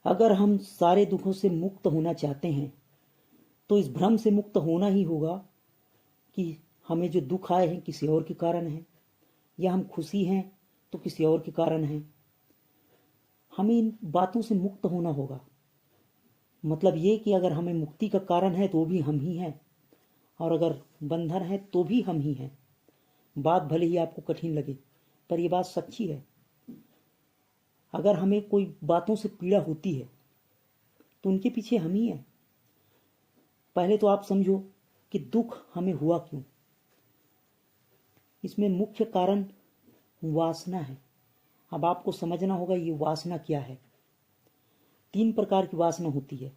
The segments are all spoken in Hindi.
अगर हम सारे दुखों से मुक्त होना चाहते हैं तो इस भ्रम से मुक्त होना ही होगा कि हमें जो दुख आए हैं किसी और के कारण है, या हम खुशी हैं तो किसी और के कारण है। हमें इन बातों से मुक्त होना होगा। मतलब ये कि अगर हमें मुक्ति का कारण है तो भी हम ही हैं, और अगर बंधन है तो भी हम ही हैं। बात भले ही आपको कठिन लगे, पर यह बात सच्ची है। अगर हमें कोई बातों से पीड़ा होती है तो उनके पीछे हम ही हैं। पहले तो आप समझो कि दुख हमें हुआ क्यों। इसमें मुख्य कारण वासना है। अब आपको समझना होगा ये वासना क्या है। 3 प्रकार की वासना होती है।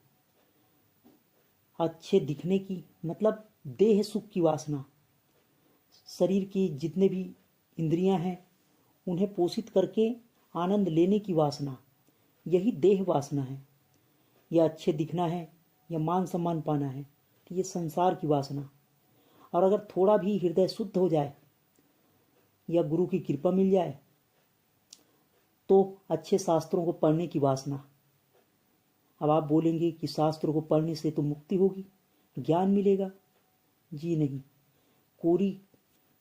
अच्छे दिखने की, मतलब देह सुख की वासना, शरीर की जितने भी इंद्रियां हैं उन्हें पोषित करके आनंद लेने की वासना, यही देह वासना है। या अच्छे दिखना है या मान सम्मान पाना है तो ये संसार की वासना। और अगर थोड़ा भी हृदय शुद्ध हो जाए या गुरु की कृपा मिल जाए तो अच्छे शास्त्रों को पढ़ने की वासना। अब आप बोलेंगे कि शास्त्रों को पढ़ने से तो मुक्ति होगी, ज्ञान मिलेगा। जी नहीं, कोरी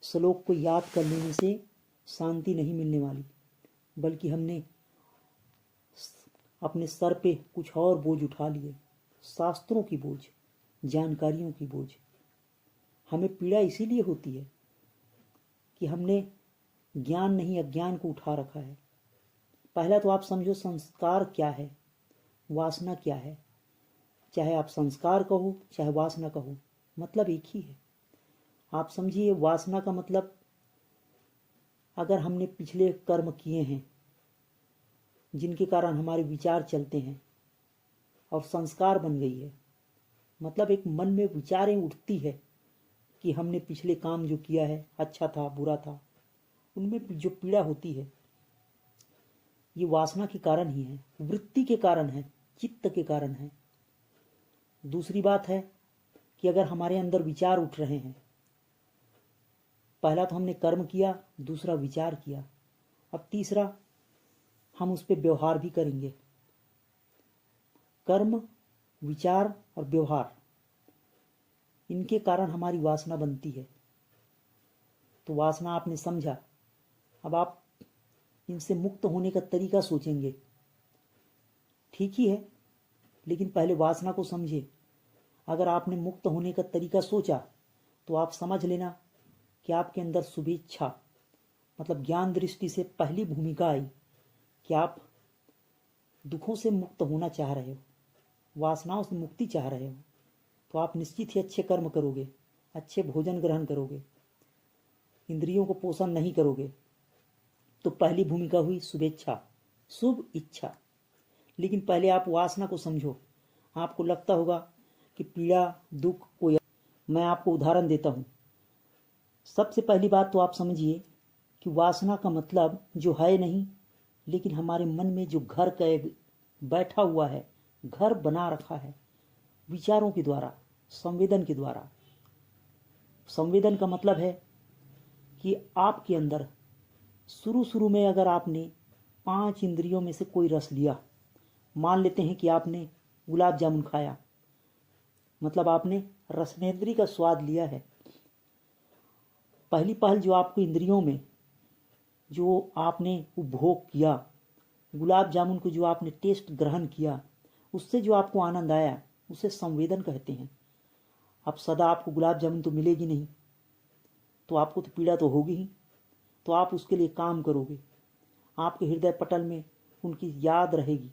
श्लोक को याद कर लेने से शांति नहीं मिलने वाली, बल्कि हमने अपने सर पे कुछ और बोझ उठा लिए, शास्त्रों की बोझ, जानकारियों की बोझ। हमें पीड़ा इसीलिए होती है कि हमने ज्ञान नहीं अज्ञान को उठा रखा है। पहला तो आप समझो संस्कार क्या है, वासना क्या है। चाहे आप संस्कार कहो चाहे वासना कहो, मतलब एक ही है। आप समझिए वासना का मतलब, अगर हमने पिछले कर्म किए हैं जिनके कारण हमारे विचार चलते हैं और संस्कार बन गई है, मतलब एक मन में विचारें उठती है कि हमने पिछले काम जो किया है अच्छा था बुरा था, उनमें जो पीड़ा होती है ये वासना के कारण ही है, वृत्ति के कारण है, चित्त के कारण है। दूसरी बात है कि अगर हमारे अंदर विचार उठ रहे हैं, पहला तो हमने कर्म किया, दूसरा विचार किया, अब तीसरा हम उस पर व्यवहार भी करेंगे। कर्म, विचार और व्यवहार, इनके कारण हमारी वासना बनती है। तो वासना आपने समझा। अब आप इनसे मुक्त होने का तरीका सोचेंगे, ठीक ही है, लेकिन पहले वासना को समझे। अगर आपने मुक्त होने का तरीका सोचा तो आप समझ लेना कि आपके अंदर शुभेच्छा, मतलब ज्ञान दृष्टि से पहली भूमिका आई कि आप दुखों से मुक्त होना चाह रहे हो, वासनाओं से मुक्ति चाह रहे हो। तो आप निश्चित ही अच्छे कर्म करोगे, अच्छे भोजन ग्रहण करोगे, इंद्रियों को पोषण नहीं करोगे। तो पहली भूमिका हुई शुभेच्छा, शुभ इच्छा। लेकिन पहले आप वासना को समझो। आपको लगता होगा कि पीड़ा दुख कोई, मैं आपको उदाहरण देता हूँ। सबसे पहली बात तो आप समझिए कि वासना का मतलब जो है नहीं, लेकिन हमारे मन में जो घर का एक बैठा हुआ है, घर बना रखा है विचारों के द्वारा, संवेदन के द्वारा। संवेदन का मतलब है कि आपके अंदर शुरू शुरू में अगर आपने 5 इंद्रियों में से कोई रस लिया, मान लेते हैं कि आपने गुलाब जामुन खाया, मतलब आपने रसनेंद्री का स्वाद लिया है। पहली पहल जो आपको इंद्रियों में जो आपने उपभोग किया, गुलाब जामुन को जो आपने टेस्ट ग्रहण किया, उससे जो आपको आनंद आया उसे संवेदन कहते हैं। अब सदा आपको गुलाब जामुन तो मिलेगी नहीं, तो आपको तो पीड़ा तो होगी ही। तो आप उसके लिए काम करोगे, आपके हृदय पटल में उनकी याद रहेगी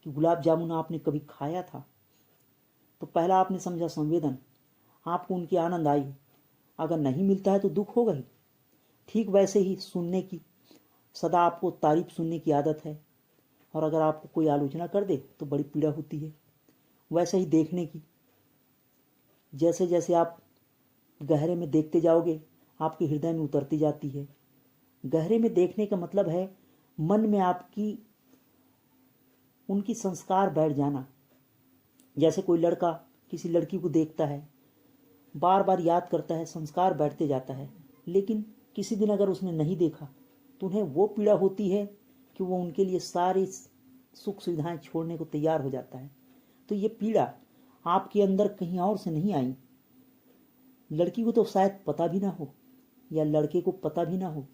कि गुलाब जामुन आपने कभी खाया था। तो पहला आपने समझा संवेदन, आपको उनकी आनंद आई। अगर नहीं मिलता है तो दुख होगा ही। ठीक वैसे ही सुनने की, सदा आपको तारीफ सुनने की आदत है, और अगर आपको कोई आलोचना कर दे तो बड़ी पीड़ा होती है। वैसे ही देखने की, जैसे जैसे आप गहरे में देखते जाओगे आपके हृदय में उतरती जाती है। गहरे में देखने का मतलब है मन में आपकी उनकी संस्कार बैठ जाना। जैसे कोई लड़का किसी लड़की को देखता है, बार बार याद करता है, संस्कार बैठते जाता है। लेकिन किसी दिन अगर उसने नहीं देखा तो उन्हें वो पीड़ा होती है कि वो उनके लिए सारी सुख सुविधाएं छोड़ने को तैयार हो जाता है। तो ये पीड़ा आपके अंदर कहीं और से नहीं आई। लड़की को तो शायद पता भी ना हो या लड़के को पता भी ना हो,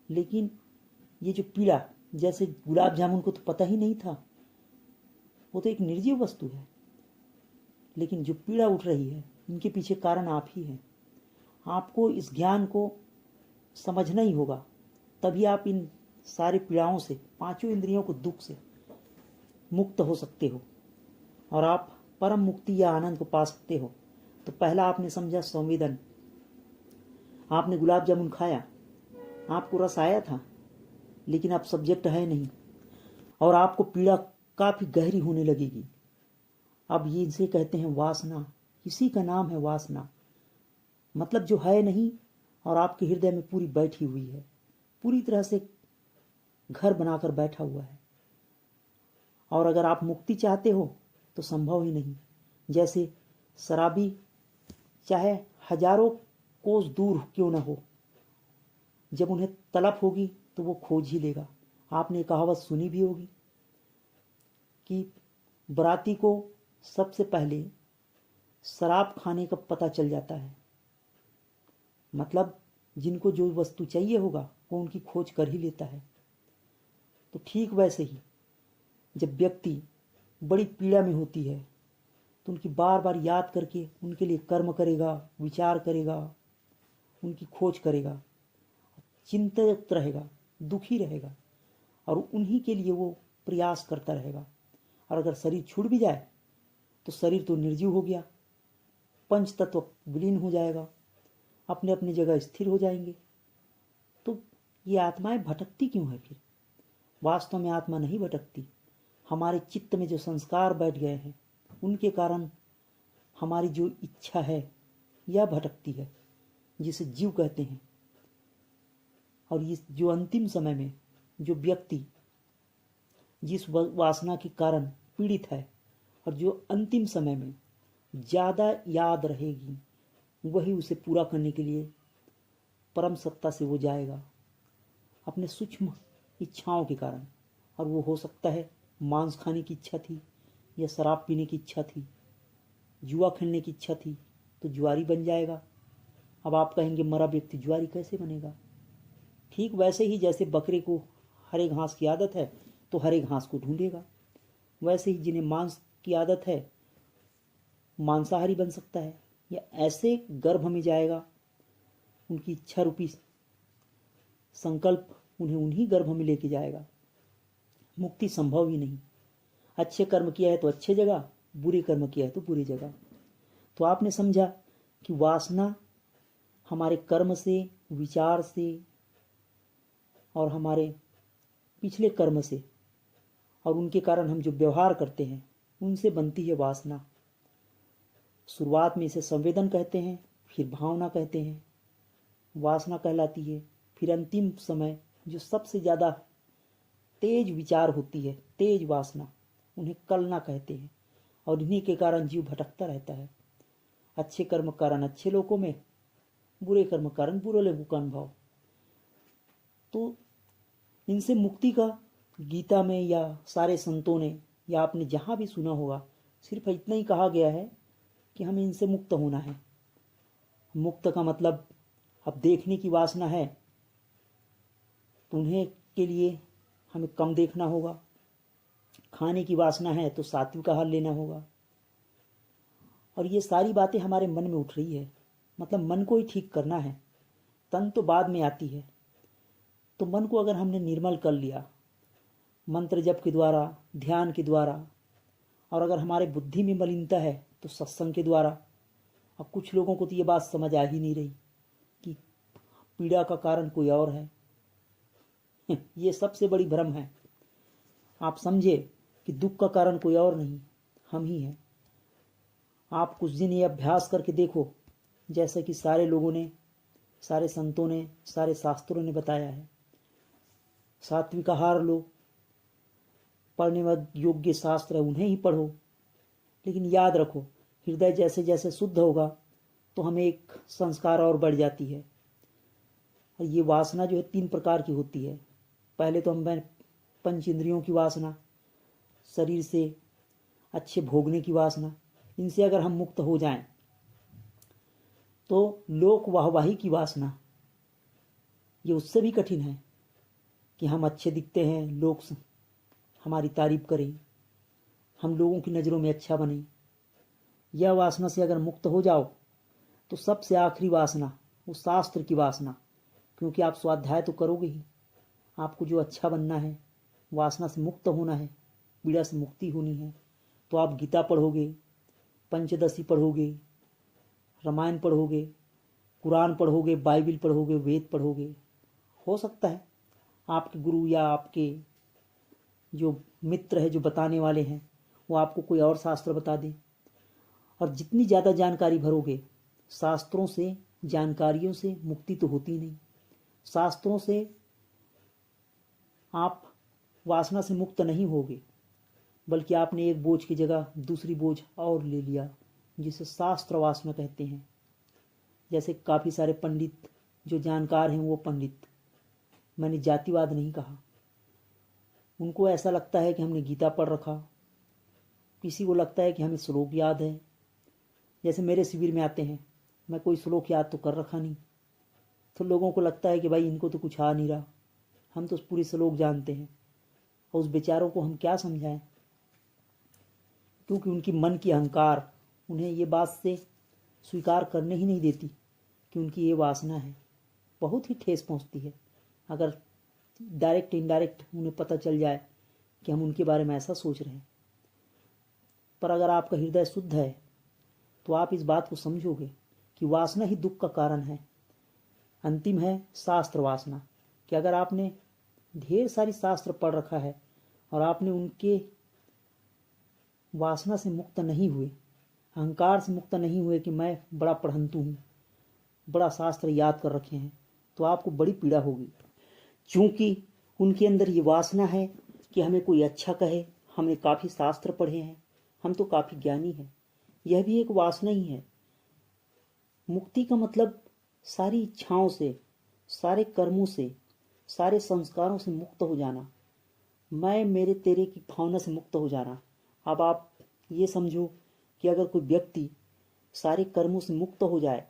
लेकिन ये जो पीड़ा, जैसे गुलाब जामुन को तो पता ही नहीं था, वो तो एक निर्जीव वस्तु है, लेकिन जो पीड़ा उठ रही है इनके पीछे कारण आप ही हैं। आपको इस ज्ञान को समझना ही होगा, तभी आप इन सारी पीड़ाओं से, पांचों इंद्रियों को दुख से मुक्त हो सकते हो और आप परम मुक्ति या आनंद को पा सकते हो। तो पहला आपने समझा संवेदन। आपने गुलाब जामुन खाया, आपको रस आया था, लेकिन आप सब्जेक्ट है नहीं और आपको पीड़ा काफी गहरी होने लगेगी। अब ये इसे कहते हैं वासना, इसी का नाम है वासना। मतलब जो है नहीं और आपके हृदय में पूरी बैठी हुई है, पूरी तरह से घर बनाकर बैठा हुआ है। और अगर आप मुक्ति चाहते हो तो संभव ही नहीं। जैसे शराबी चाहे हजारों कोस दूर क्यों ना हो, जब उन्हें तलब होगी तो वो खोज ही लेगा। आपने कहावत सुनी भी होगी कि बराती को सबसे पहले शराब खाने का पता चल जाता है। मतलब जिनको जो वस्तु चाहिए होगा वो उनकी खोज कर ही लेता है। तो ठीक वैसे ही जब व्यक्ति बड़ी पीड़ा में होती है तो उनकी बार बार याद करके उनके लिए कर्म करेगा, विचार करेगा, उनकी खोज करेगा, चिंतित रहेगा, दुखी रहेगा और उन्हीं के लिए वो प्रयास करता रहेगा। और अगर शरीर छूट भी जाए तो शरीर तो निर्जीव हो गया, पंच तत्व विलीन हो जाएगा, अपने अपनी जगह स्थिर हो जाएंगे। तो ये आत्माएं भटकती क्यों है फिर? वास्तव में आत्मा नहीं भटकती, हमारे चित्त में जो संस्कार बैठ गए हैं उनके कारण हमारी जो इच्छा है यह भटकती है, जिसे जीव कहते हैं। और इस जो अंतिम समय में जो व्यक्ति जिस वासना के कारण पीड़ित है और जो अंतिम समय में ज़्यादा याद रहेगी, वही उसे पूरा करने के लिए परम सत्ता से वो जाएगा अपने सूक्ष्म इच्छाओं के कारण। और वो हो सकता है मांस खाने की इच्छा थी या शराब पीने की इच्छा थी, जुआ खेलने की इच्छा थी, तो जुआरी बन जाएगा। अब आप कहेंगे मरा व्यक्ति जुआरी कैसे बनेगा? ठीक वैसे ही जैसे बकरे को हरे घास की आदत है तो हरे घास को ढूंढेगा, वैसे ही जिन्हें मांस की आदत है मांसाहारी बन सकता है या ऐसे गर्भ में जाएगा। उनकी इच्छा रूपी संकल्प उन्हें उन्हीं गर्भ में लेके जाएगा। मुक्ति संभव ही नहीं। अच्छे कर्म किया है तो अच्छे जगह, बुरे कर्म किया है तो बुरी जगह। तो आपने समझा कि वासना हमारे कर्म से, विचार से और हमारे पिछले कर्म से और उनके कारण हम जो व्यवहार करते हैं उनसे बनती है वासना। शुरुआत में इसे संवेदन कहते हैं, फिर भावना कहते हैं, वासना कहलाती है। फिर अंतिम समय जो सबसे ज़्यादा तेज विचार होती है, तेज वासना, उन्हें कलना कहते हैं। और इन्हीं के कारण जीव भटकता रहता है। अच्छे कर्म कारण अच्छे लोकों में, बुरे कर्म कारण बुरे लोगों का अनुभव। तो इनसे मुक्ति का गीता में या सारे संतों ने या आपने जहाँ भी सुना होगा, सिर्फ इतना ही कहा गया है कि हमें इनसे मुक्त होना है। मुक्त का मतलब अब देखने की वासना है तो उन्हें के लिए हमें कम देखना होगा, खाने की वासना है तो सात्विक आहार लेना होगा। और ये सारी बातें हमारे मन में उठ रही है, मतलब मन को ही ठीक करना है, तन तो बाद में आती है। तो मन को अगर हमने निर्मल कर लिया मंत्र जप के द्वारा, ध्यान के द्वारा, और अगर हमारे बुद्धि में मलिनता है तो सत्संग के द्वारा। अब कुछ लोगों को तो ये बात समझ आ ही नहीं रही कि पीड़ा का कारण कोई और है। ये सबसे बड़ी भ्रम है। आप समझे कि दुख का कारण कोई और नहीं, हम ही हैं। आप कुछ दिन ये अभ्यास करके देखो, जैसा कि सारे लोगों ने, सारे संतों ने, सारे शास्त्रों ने बताया है। सात्विक आहार लो, पढ़ने योग्य शास्त्र है उन्हें ही पढ़ो, लेकिन याद रखो हृदय जैसे जैसे शुद्ध होगा तो हमें एक संस्कार और बढ़ जाती है। और ये वासना जो है 3 प्रकार की होती है। पहले तो हम पंच इंद्रियों की वासना, शरीर से अच्छे भोगने की वासना, इनसे अगर हम मुक्त हो जाएं तो लोक वाहवाही की वासना, ये उससे भी कठिन है कि हम अच्छे दिखते हैं, लोग हमारी तारीफ करें, हम लोगों की नज़रों में अच्छा बने। यह वासना से अगर मुक्त हो जाओ तो सबसे आखिरी वासना वो शास्त्र की वासना, क्योंकि आप स्वाध्याय तो करोगे ही, आपको जो अच्छा बनना है, वासना से मुक्त होना है, पीड़ा से मुक्ति होनी है, तो आप गीता पढ़ोगे, पंचदशी पढ़ोगे, रामायण पढ़ोगे, कुरान पढ़ोगे, बाइबिल पढ़ोगे, वेद पढ़ोगे। हो सकता है आपके गुरु या आपके जो मित्र है, जो बताने वाले हैं, वो आपको कोई और शास्त्र बता दें। और जितनी ज़्यादा जानकारी भरोगे, शास्त्रों से, जानकारियों से मुक्ति तो होती नहीं। शास्त्रों से आप वासना से मुक्त नहीं होगे, बल्कि आपने एक बोझ की जगह दूसरी बोझ और ले लिया, जिसे शास्त्र वासना कहते हैं। जैसे काफ़ी सारे पंडित जो जानकार हैं, वो पंडित, मैंने जातिवाद नहीं कहा, उनको ऐसा लगता है कि हमने गीता पढ़ रखा, किसी को लगता है कि हमें श्लोक याद है। जैसे मेरे शिविर में आते हैं, मैं कोई श्लोक याद तो कर रखा नहीं, तो लोगों को लगता है कि भाई इनको तो कुछ आ नहीं रहा, हम तो पूरे श्लोक जानते हैं। और उस बेचारों को हम क्या समझाएं, क्योंकि उनकी मन की अहंकार उन्हें ये बात से स्वीकार करने ही नहीं देती कि उनकी ये वासना है। बहुत ही ठेस पहुंचती है अगर डायरेक्ट इनडायरेक्ट उन्हें पता चल जाए कि हम उनके बारे में ऐसा सोच रहे हैं। पर अगर आपका हृदय शुद्ध है तो आप इस बात को समझोगे कि वासना ही दुख का कारण है। अंतिम है शास्त्र वासना, कि अगर आपने ढेर सारी शास्त्र पढ़ रखा है और आपने उनके वासना से मुक्त नहीं हुए, अहंकार से मुक्त नहीं हुए कि मैं बड़ा पढ़ंतु हूँ, बड़ा शास्त्र याद कर रखे हैं, तो आपको बड़ी पीड़ा होगी। क्योंकि उनके अंदर ये वासना है कि हमें कोई अच्छा कहे, हमने काफ़ी शास्त्र पढ़े हैं, हम तो काफ़ी ज्ञानी हैं। यह भी एक वासना ही है। मुक्ति का मतलब सारी इच्छाओं से, सारे कर्मों से, सारे संस्कारों से मुक्त हो जाना, मैं मेरे तेरे की भावना से मुक्त हो जाना। अब आप ये समझो कि अगर कोई व्यक्ति सारे कर्मों से मुक्त हो जाए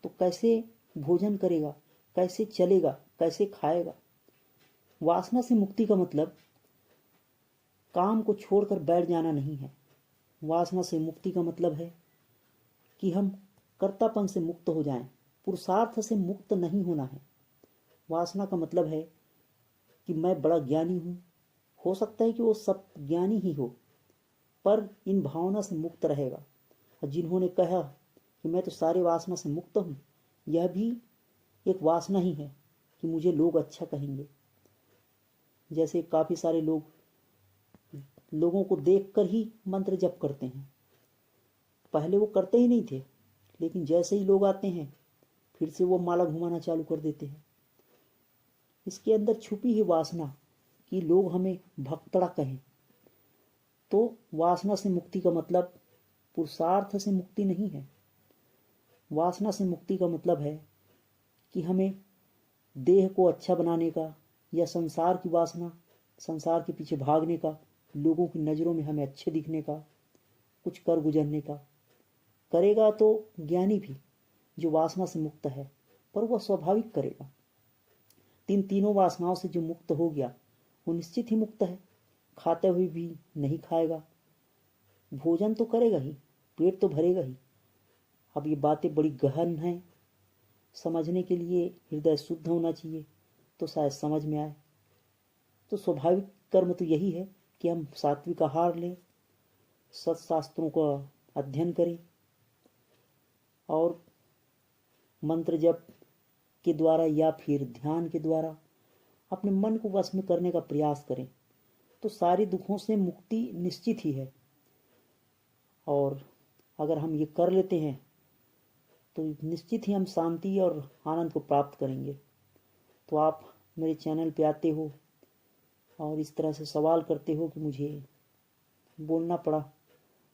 तो कैसे भोजन करेगा, कैसे चलेगा, कैसे खाएगा। वासना से मुक्ति का मतलब काम को छोड़कर बैठ जाना नहीं है। वासना से मुक्ति का मतलब है कि हम कर्तापन से मुक्त हो जाएं, पुरुषार्थ से मुक्त नहीं होना है। वासना का मतलब है कि मैं बड़ा ज्ञानी हूँ, हो सकता है कि वो सब ज्ञानी ही हो, पर इन भावना से मुक्त रहेगा। और जिन्होंने कहा कि मैं तो सारे वासना से मुक्त हूँ, यह भी एक वासना ही है कि मुझे लोग अच्छा कहेंगे। जैसे काफ़ी सारे लोग लोगों को देखकर ही मंत्र जप करते हैं, पहले वो करते ही नहीं थे, लेकिन जैसे ही लोग आते हैं फिर से वो माला घुमाना चालू कर देते हैं। इसके अंदर छुपी है वासना कि लोग हमें भक्तड़ा कहें। तो वासना से मुक्ति का मतलब पुरुषार्थ से मुक्ति नहीं है। वासना से मुक्ति का मतलब है कि हमें देह को अच्छा बनाने का या संसार की वासना, संसार के पीछे भागने का, लोगों की नज़रों में हमें अच्छे दिखने का, कुछ कर गुजरने का करेगा तो ज्ञानी भी जो वासना से मुक्त है, पर वह स्वाभाविक करेगा। तीनों वासनाओं से जो मुक्त हो गया वो निश्चित ही मुक्त है। खाते हुए भी नहीं खाएगा, भोजन तो करेगा ही, पेट तो भरेगा ही। अब ये बातें बड़ी गहन हैं, समझने के लिए हृदय शुद्ध होना चाहिए तो शायद समझ में आए। तो स्वाभाविक कर्म तो यही है कि हम सात्विक आहार लें, सत्शास्त्रों का अध्ययन करें और मंत्र जप के द्वारा या फिर ध्यान के द्वारा अपने मन को वश में करने का प्रयास करें, तो सारे दुखों से मुक्ति निश्चित ही है। और अगर हम ये कर लेते हैं तो निश्चित ही हम शांति और आनंद को प्राप्त करेंगे। तो आप मेरे चैनल पे आते हो और इस तरह से सवाल करते हो कि मुझे बोलना पड़ा,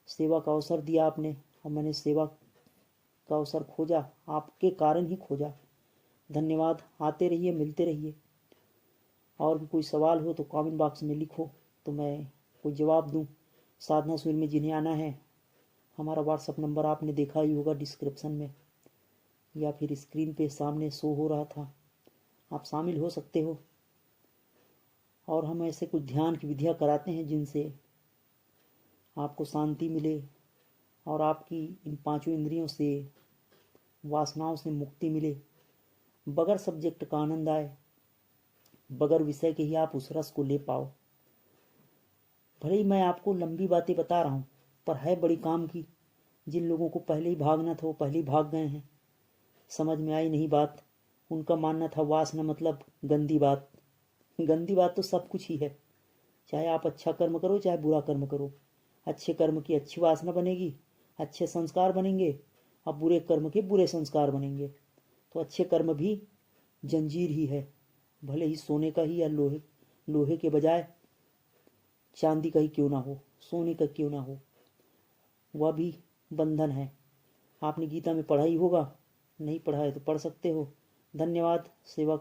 सेवा का अवसर दिया आपने और मैंने सेवा का अवसर खोजा, आपके कारण ही खोजा। धन्यवाद। आते रहिए, मिलते रहिए। और भी कोई सवाल हो तो कमेंट बॉक्स में लिखो तो मैं कोई जवाब दूं। साधना शिविर में जिन्हें आना है, हमारा व्हाट्सएप नंबर आपने देखा ही होगा डिस्क्रिप्शन में या फिर स्क्रीन पे सामने शो हो रहा था, आप शामिल हो सकते हो। और हम ऐसे कुछ ध्यान की विधियाँ कराते हैं जिनसे आपको शांति मिले और आपकी इन पांचों इंद्रियों से, वासनाओं से मुक्ति मिले, बगैर सब्जेक्ट का आनंद आए, बगैर विषय के ही आप उस रस को ले पाओ। भले ही मैं आपको लंबी बातें बता रहा हूँ, पर है बड़ी काम की। जिन लोगों को पहले ही भागना था वो पहले ही भाग गए हैं, समझ में आई नहीं बात। उनका मानना था वासना मतलब गंदी बात। गंदी बात तो सब कुछ ही है, चाहे आप अच्छा कर्म करो चाहे बुरा कर्म करो। अच्छे कर्म की अच्छी वासना बनेगी, अच्छे संस्कार बनेंगे, और बुरे कर्म के बुरे संस्कार बनेंगे। तो अच्छे कर्म भी जंजीर ही है, भले ही सोने का ही या लोहे के बजाय चांदी का ही क्यों ना हो, सोने का क्यों ना हो, वह भी बंधन है। आपने गीता में पढ़ा ही होगा, नहीं पढ़ा है तो पढ़ सकते हो। धन्यवाद। सेवा का